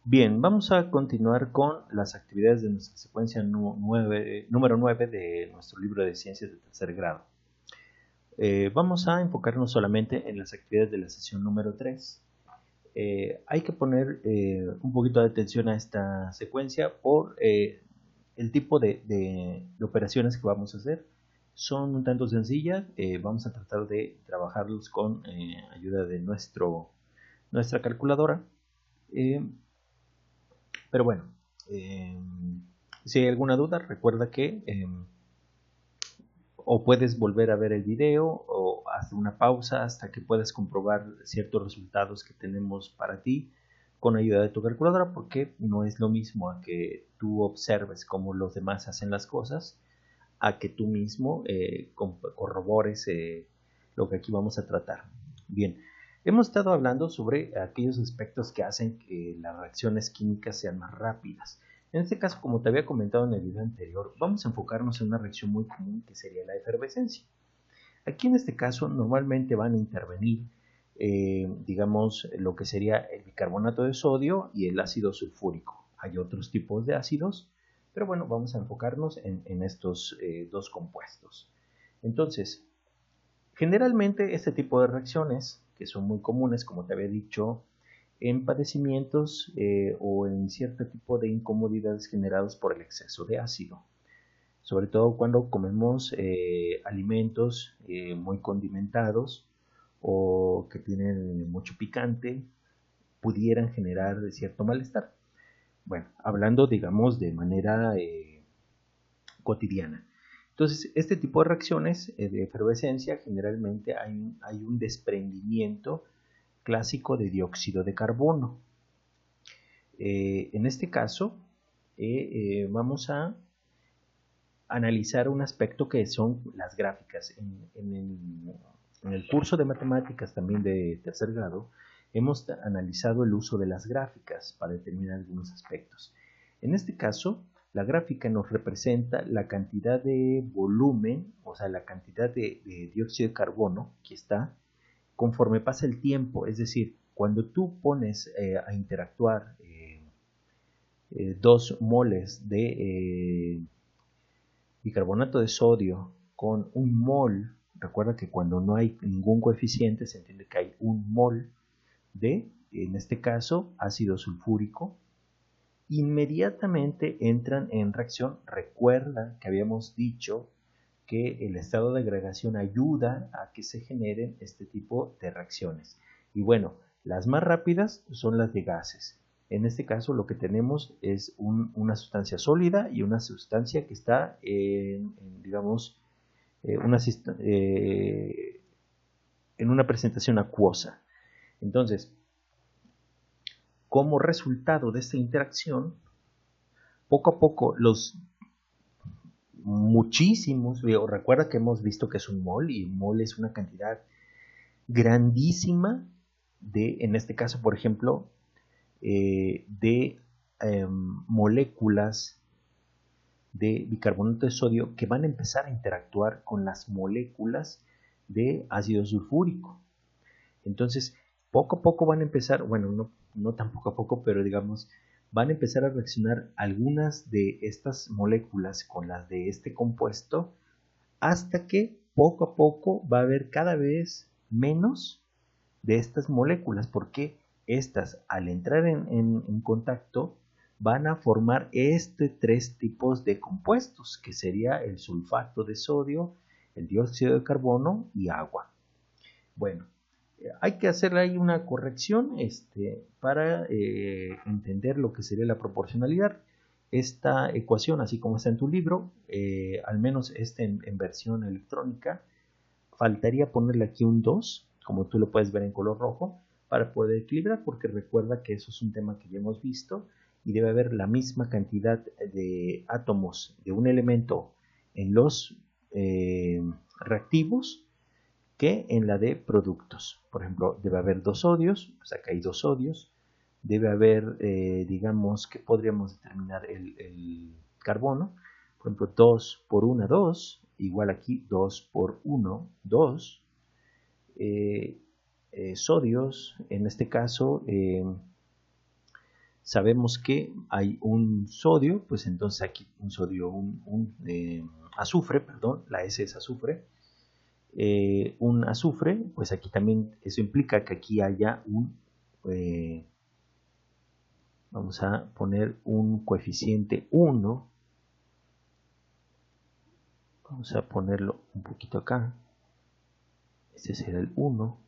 Bien, vamos a continuar con las actividades de nuestra secuencia número 9 de nuestro libro de ciencias de tercer grado. Vamos a enfocarnos solamente en las actividades de la sesión número 3. Hay que poner un poquito de atención a esta secuencia por el tipo de operaciones que vamos a hacer. Son un tanto sencillas, vamos a tratar de trabajarlos con ayuda de nuestra calculadora. Pero bueno, eh, si hay alguna duda, recuerda que o puedes volver a ver el video o hacer una pausa hasta que puedas comprobar ciertos resultados que tenemos para ti con ayuda de tu calculadora, porque no es lo mismo a que tú observes cómo los demás hacen las cosas, a que tú mismo corrobores lo que aquí vamos a tratar. Bien, hemos estado hablando sobre aquellos aspectos que hacen que las reacciones químicas sean más rápidas. En este caso, como te había comentado en el video anterior, vamos a enfocarnos en una reacción muy común que sería la efervescencia. Aquí en este caso normalmente van a intervenir, digamos, lo que sería el bicarbonato de sodio y el ácido sulfúrico. Hay otros tipos de ácidos, pero bueno, vamos a enfocarnos en estos dos compuestos. Entonces, generalmente este tipo de reacciones, que son muy comunes, como te había dicho, en padecimientos o en cierto tipo de incomodidades generadas por el exceso de ácido, sobre todo cuando comemos alimentos muy condimentados o que tienen mucho picante, pudieran generar cierto malestar. Bueno, hablando, digamos, de manera cotidiana. Entonces, este tipo de reacciones de efervescencia, generalmente hay un desprendimiento clásico de dióxido de carbono. En este caso, vamos a analizar un aspecto que son las gráficas. En el curso de matemáticas también de tercer grado, hemos analizado el uso de las gráficas para determinar algunos aspectos. En este caso, la gráfica nos representa la cantidad de volumen, o sea, la cantidad de dióxido de carbono que está conforme pasa el tiempo. Es decir, cuando tú pones a interactuar 2 moles de bicarbonato de sodio con un mol, recuerda que cuando no hay ningún coeficiente se entiende que hay un mol de, en este caso, ácido sulfúrico, inmediatamente entran en reacción. Recuerda que habíamos dicho que el estado de agregación ayuda a que se generen este tipo de reacciones. Y bueno, las más rápidas son las de gases. En este caso lo que tenemos es una sustancia sólida y una sustancia que está digamos, una, en una presentación acuosa. Entonces, como resultado de esta interacción, poco a poco los muchísimos, recuerda que hemos visto que es un mol y un mol es una cantidad grandísima de, en este caso, por ejemplo, de moléculas de bicarbonato de sodio que van a empezar a interactuar con las moléculas de ácido sulfúrico. Entonces, poco a poco van a empezar, bueno, no tan poco a poco, pero digamos, van a empezar a reaccionar algunas de estas moléculas con las de este compuesto hasta que poco a poco va a haber cada vez menos de estas moléculas, porque estas al entrar en contacto van a formar tres tipos de compuestos, que sería el sulfato de sodio, el dióxido de carbono y agua. Bueno, hay que hacer ahí una corrección para entender lo que sería la proporcionalidad. Esta ecuación, así como está en tu libro, al menos en versión electrónica, faltaría ponerle aquí un 2, como tú lo puedes ver en color rojo, para poder equilibrar, porque recuerda que eso es un tema que ya hemos visto y debe haber la misma cantidad de átomos de un elemento en los reactivos que en la de productos. Por ejemplo, debe haber 2 sodios, pues acá hay 2 sodios, debe haber, digamos, que podríamos determinar el carbono, por ejemplo, 2 por 1, 2, igual aquí 2 por 1, 2, sodios, en este caso sabemos que hay un sodio, pues entonces aquí un sodio, azufre, perdón, la S es azufre, un azufre, pues aquí también eso implica que aquí haya vamos a poner un coeficiente 1, vamos a ponerlo un poquito acá, este será el 1,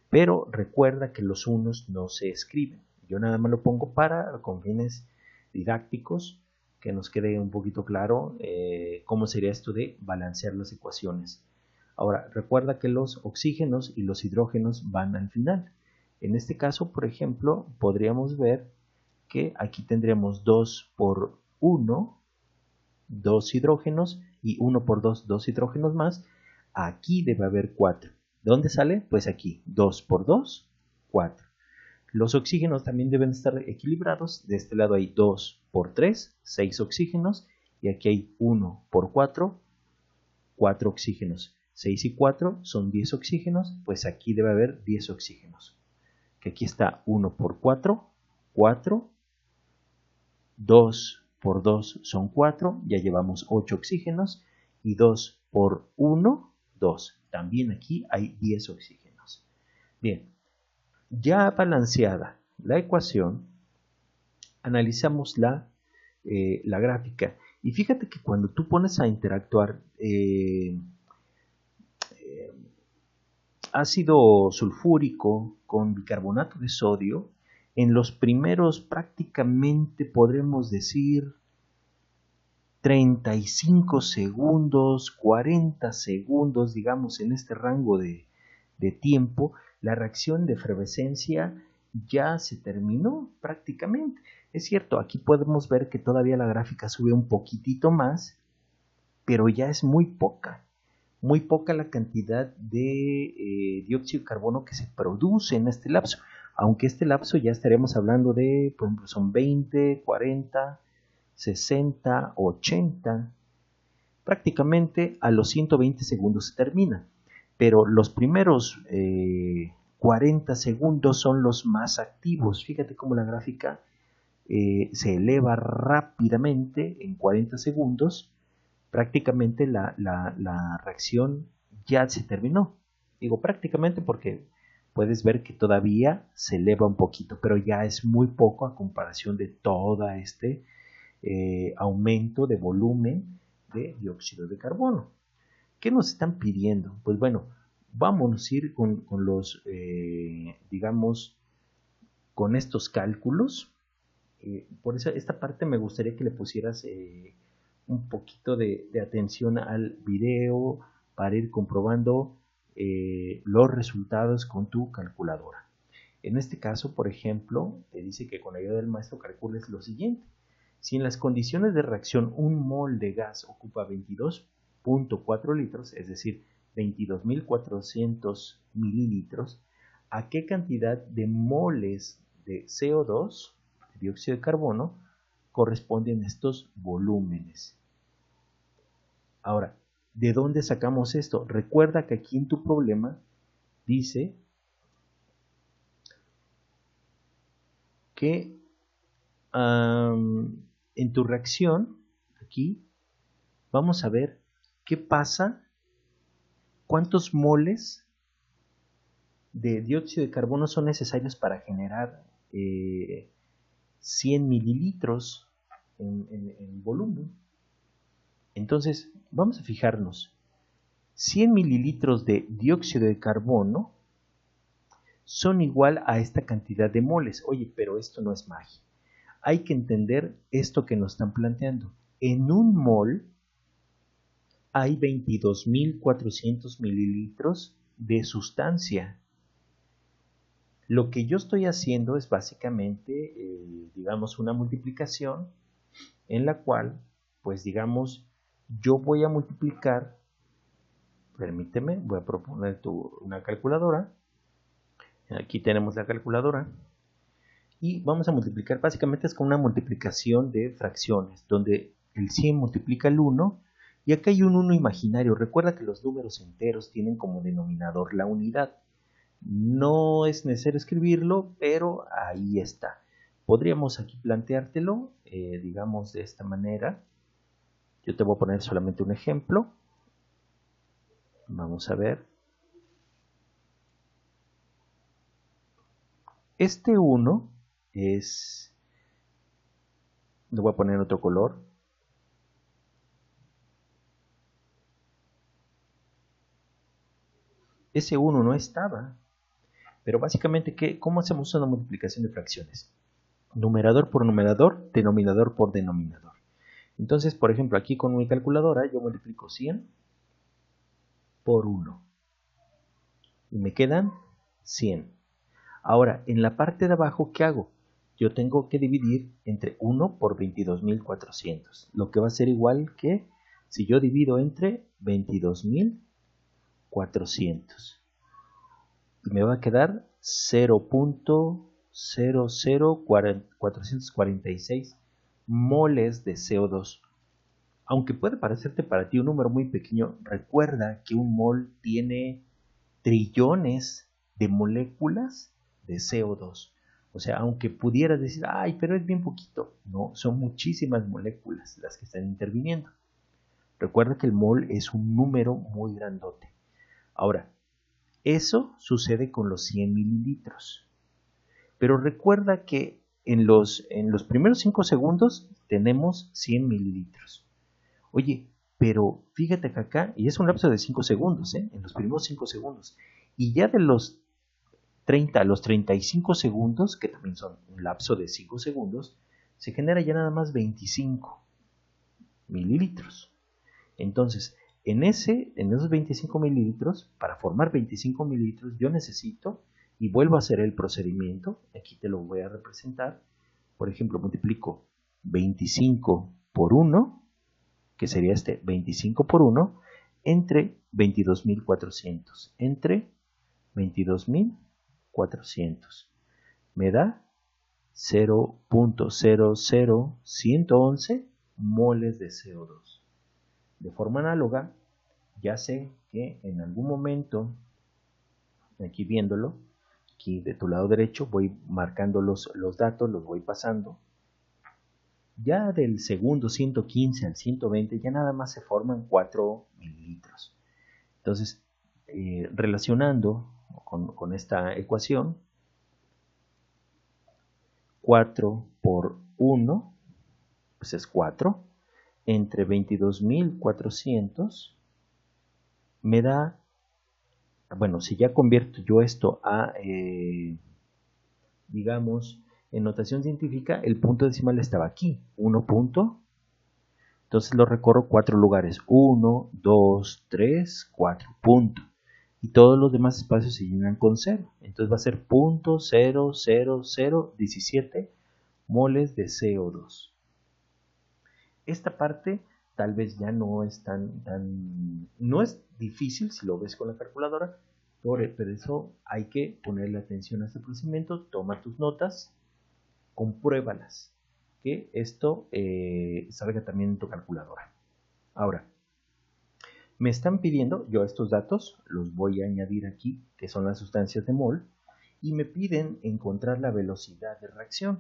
pero recuerda que los unos no se escriben, yo nada más lo pongo con fines didácticos, que nos quede un poquito claro cómo sería esto de balancear las ecuaciones. Ahora, recuerda que los oxígenos y los hidrógenos van al final. En este caso, por ejemplo, podríamos ver que aquí tendremos 2 por 1, 2 hidrógenos, y 1 por 2, 2 hidrógenos más. Aquí debe haber 4. ¿Dónde sale? Pues aquí, 2 por 2, 4. Los oxígenos también deben estar equilibrados. De este lado hay 2 por 3, 6 oxígenos, y aquí hay 1 por 4, 4 oxígenos. 6 y 4 son 10 oxígenos, pues aquí debe haber 10 oxígenos. Que aquí está 1 por 4, 4, 2 por 2 son 4, ya llevamos 8 oxígenos, y 2 por 1, 2. También aquí hay 10 oxígenos. Bien, ya balanceada la ecuación, analizamos la gráfica. Y fíjate que cuando tú pones a interactuar ácido sulfúrico con bicarbonato de sodio, en los primeros prácticamente podremos decir 35 segundos, 40 segundos, digamos en este rango de tiempo, la reacción de efervescencia ya se terminó prácticamente. Es cierto, aquí podemos ver que todavía la gráfica sube un poquitito más, pero ya es muy poca la cantidad de dióxido de carbono que se produce en este lapso. Aunque este lapso ya estaremos hablando de, por ejemplo, son 20, 40, 60, 80. Prácticamente a los 120 segundos se termina. Pero los primeros 40 segundos son los más activos. Fíjate cómo la gráfica se eleva rápidamente en 40 segundos. Prácticamente la reacción ya se terminó. Digo prácticamente porque puedes ver que todavía se eleva un poquito, pero ya es muy poco a comparación de todo este aumento de volumen de dióxido de carbono. ¿Qué nos están pidiendo? Pues bueno, vamos a ir con los, digamos, con estos cálculos. Por eso esta parte me gustaría que le pusieras un poquito de atención al video para ir comprobando los resultados con tu calculadora. En este caso, por ejemplo, te dice que con la ayuda del maestro calcules lo siguiente. Si en las condiciones de reacción un mol de gas ocupa 22.4 litros, es decir, 22.400 mililitros, ¿a qué cantidad de moles de CO2, dióxido de carbono, corresponden estos volúmenes? Ahora, ¿de dónde sacamos esto? Recuerda que aquí en tu problema dice que en tu reacción, aquí, vamos a ver qué pasa, cuántos moles de dióxido de carbono son necesarios para generar 100 mililitros en volumen. Entonces, vamos a fijarnos, 100 mililitros de dióxido de carbono son igual a esta cantidad de moles. Oye, pero esto no es magia. Hay que entender esto que nos están planteando. En un mol hay 22.400 mililitros de sustancia. Lo que yo estoy haciendo es básicamente, digamos, una multiplicación en la cual, pues digamos, yo voy a multiplicar, permíteme, voy a proponer una calculadora. Aquí tenemos la calculadora. Y vamos a multiplicar, básicamente es con una multiplicación de fracciones, donde el 100 multiplica el 1, y acá hay un 1 imaginario. Recuerda que los números enteros tienen como denominador la unidad. No es necesario escribirlo, pero ahí está. Podríamos aquí planteártelo, digamos de esta manera. Yo te voy a poner solamente un ejemplo. Vamos a ver. Este 1 es... Le voy a poner otro color. Ese 1 no estaba. Pero básicamente, ¿cómo hacemos una multiplicación de fracciones? Numerador por numerador, denominador por denominador. Entonces, por ejemplo, aquí con mi calculadora yo multiplico 100 por 1. Y me quedan 100. Ahora, en la parte de abajo, ¿qué hago? Yo tengo que dividir entre 1 por 22.400. Lo que va a ser igual que si yo divido entre 22.400. Y me va a quedar 0.00446 moles de CO2. Aunque puede parecerte para ti un número muy pequeño, recuerda que un mol tiene trillones de moléculas de CO2. O sea, aunque pudieras decir, ay, pero es bien poquito. No, son muchísimas moléculas las que están interviniendo. Recuerda que el mol es un número muy grandote. Ahora, eso sucede con los 100 mililitros. Pero recuerda que en los primeros 5 segundos tenemos 100 mililitros. Oye, pero fíjate que acá, y es un lapso de 5 segundos, en los primeros 5 segundos. Y ya de los 30 a los 35 segundos, que también son un lapso de 5 segundos, se genera ya nada más 25 mililitros. Entonces, en esos 25 mililitros, para formar 25 mililitros, yo necesito, y vuelvo a hacer el procedimiento, aquí te lo voy a representar, por ejemplo, multiplico 25 por 1, que sería 25 por 1, entre 22.400, entre 22.400. Me da 0.00111 moles de CO2. De forma análoga, ya sé que en algún momento, aquí viéndolo, aquí de tu lado derecho, voy marcando los datos, los voy pasando. Ya del segundo 115 al 120 ya nada más se forman 4 mililitros. Entonces, relacionando con esta ecuación, 4 por 1, pues es 4, entre 22.400 me da, bueno, si ya convierto yo esto a, digamos, en notación científica, el punto decimal estaba aquí, 1 punto. Entonces lo recorro 4 lugares, 1, 2, 3, 4, punto. Y todos los demás espacios se llenan con 0. Entonces va a ser 0.00017 moles de CO2. Esta parte tal vez ya no es no es difícil si lo ves con la calculadora, pero eso hay que ponerle atención a este procedimiento, toma tus notas, compruébalas, que esto salga también en tu calculadora. Ahora, me están pidiendo, yo estos datos los voy a añadir aquí, que son las sustancias de mol, y me piden encontrar la velocidad de reacción.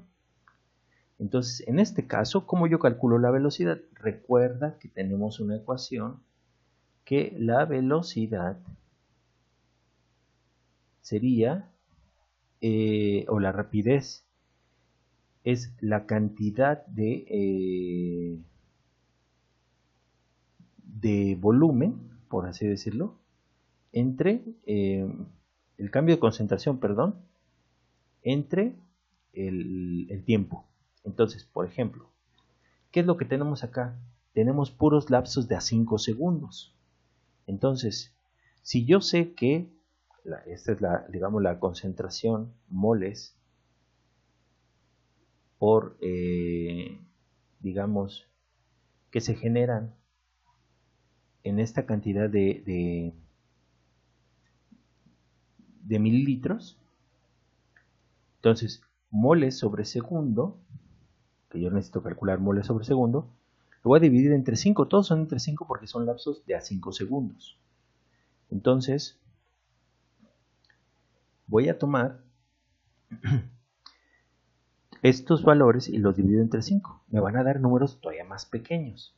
Entonces, en este caso, ¿cómo yo calculo la velocidad? Recuerda que tenemos una ecuación que la velocidad sería, o la rapidez, es la cantidad de volumen, por así decirlo, entre el cambio de concentración, perdón, entre el tiempo. Entonces, por ejemplo, ¿qué es lo que tenemos acá? Tenemos puros lapsos de a 5 segundos. Entonces, si yo sé que esta es digamos, la concentración moles por, digamos, que se generan en esta cantidad de mililitros, entonces moles sobre segundo, que yo necesito calcular moles sobre segundo, lo voy a dividir entre 5, todos son entre 5 porque son lapsos de a 5 segundos. Entonces, voy a tomar estos valores y los divido entre 5. Me van a dar números todavía más pequeños.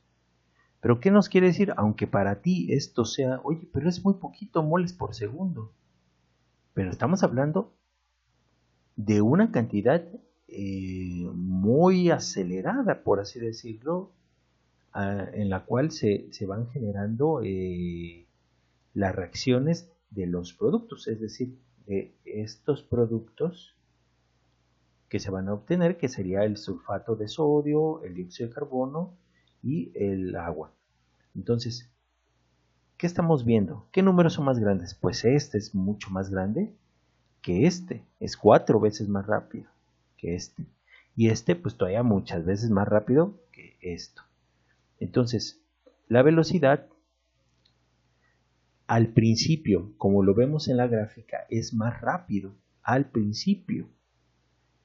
¿Pero qué nos quiere decir? Aunque para ti esto sea, oye, pero es muy poquito moles por segundo. Pero estamos hablando de una cantidad muy acelerada, por así decirlo, en la cual se van generando las reacciones de los productos, es decir, de estos productos que se van a obtener, que sería el sulfato de sodio, el dióxido de carbono y el agua. Entonces, ¿qué estamos viendo? ¿Qué números son más grandes? Pues este es mucho más grande que este, es 4 veces más rápido que este. Y este, pues todavía muchas veces más rápido que esto. Entonces, la velocidad al principio, como lo vemos en la gráfica, es más rápido al principio.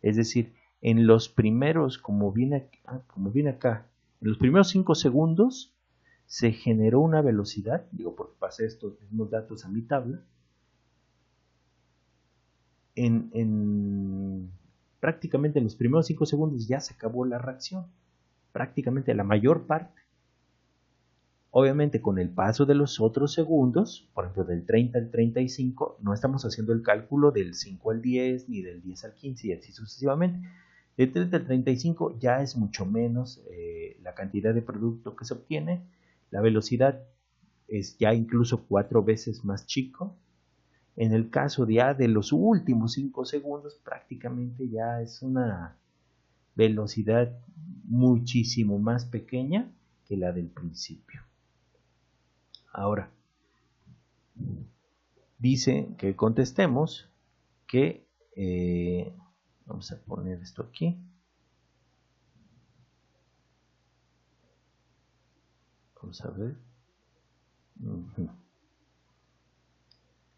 Es decir, en los primeros, como viene acá, en los primeros 5 segundos se generó una velocidad, digo porque pasé estos mismos datos a mi tabla, prácticamente en los primeros 5 segundos ya se acabó la reacción, prácticamente la mayor parte. Obviamente con el paso de los otros segundos, por ejemplo del 30 al 35, no estamos haciendo el cálculo del 5 al 10 ni del 10 al 15 y así sucesivamente. Del 30 al 35 ya es mucho menos la cantidad de producto que se obtiene, la velocidad es ya incluso 4 veces más chico. En el caso ya de los últimos 5 segundos, prácticamente ya es una velocidad muchísimo más pequeña que la del principio. Ahora, dice que contestemos que, vamos a poner esto aquí, vamos a ver,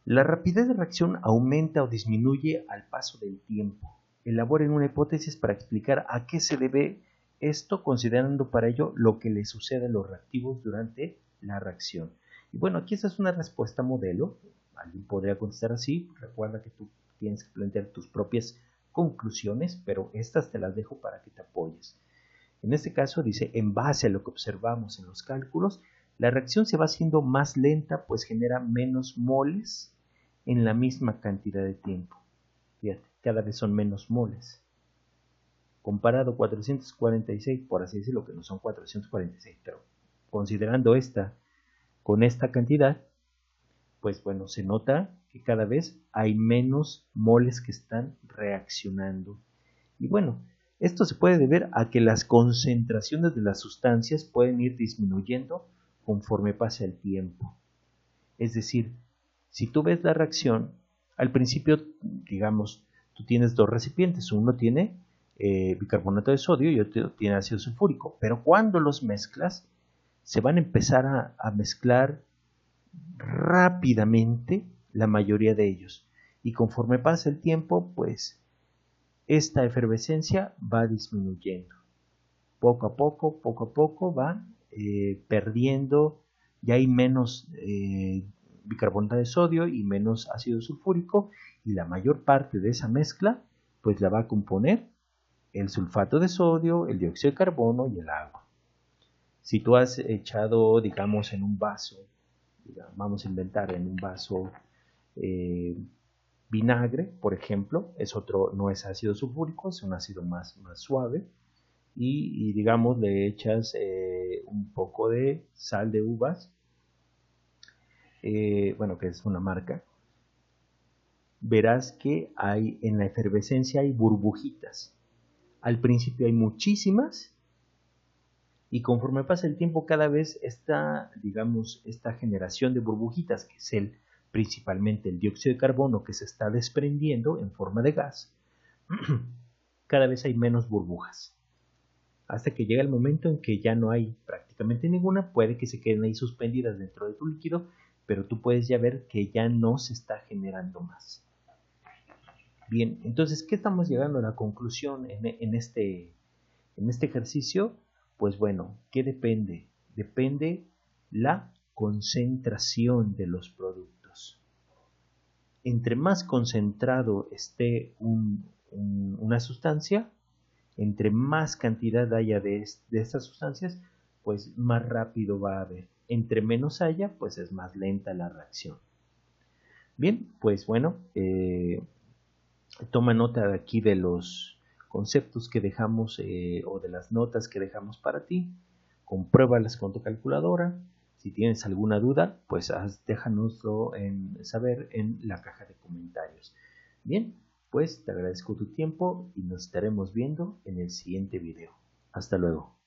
la rapidez de reacción aumenta o disminuye al paso del tiempo. Elaboren una hipótesis para explicar a qué se debe esto, considerando para ello lo que le sucede a los reactivos durante la reacción. Y bueno, aquí esta es una respuesta modelo. Alguien podría contestar así. Recuerda que tú tienes que plantear tus propias conclusiones, pero estas te las dejo para que te apoyes. En este caso dice, en base a lo que observamos en los cálculos, la reacción se va haciendo más lenta, pues genera menos moles en la misma cantidad de tiempo. Fíjate, cada vez son menos moles. Comparado 446, por así decirlo, que no son 446, pero considerando esta con esta cantidad, pues bueno, se nota que cada vez hay menos moles que están reaccionando. Y bueno, esto se puede deber a que las concentraciones de las sustancias pueden ir disminuyendo conforme pasa el tiempo. Es decir, si tú ves la reacción, al principio, digamos, tú tienes dos recipientes, uno tiene bicarbonato de sodio y otro tiene ácido sulfúrico, pero cuando los mezclas, se van a empezar a mezclar rápidamente la mayoría de ellos. Y conforme pasa el tiempo, pues esta efervescencia va disminuyendo. Poco a poco va perdiendo, ya hay menos bicarbonato de sodio y menos ácido sulfúrico, y la mayor parte de esa mezcla pues la va a componer el sulfato de sodio, el dióxido de carbono y el agua. Si tú has echado, digamos, en un vaso, vamos a inventar en un vaso vinagre, por ejemplo, es otro, no es ácido sulfúrico, es un ácido más suave, y digamos le echas un poco de sal de uvas, bueno, que es una marca, verás que hay en la efervescencia hay burbujitas. Al principio hay muchísimas y conforme pasa el tiempo cada vez digamos, esta generación de burbujitas, que es principalmente el dióxido de carbono que se está desprendiendo en forma de gas, cada vez hay menos burbujas. Hasta que llega el momento en que ya no hay prácticamente ninguna, puede que se queden ahí suspendidas dentro de tu líquido, pero tú puedes ya ver que ya no se está generando más. Bien, entonces, ¿qué estamos llegando a la conclusión en este ejercicio? Pues bueno, ¿qué depende? Depende la concentración de los productos. Entre más concentrado esté una sustancia, Entre más cantidad haya de estas sustancias, pues más rápido va a haber. Entre menos haya, pues es más lenta la reacción. Bien, pues bueno, toma nota de aquí de los conceptos que dejamos o de las notas que dejamos para ti. Compruébalas con tu calculadora. Si tienes alguna duda, pues déjanoslo saber en la caja de comentarios. Bien, pues te agradezco tu tiempo y nos estaremos viendo en el siguiente video. Hasta luego.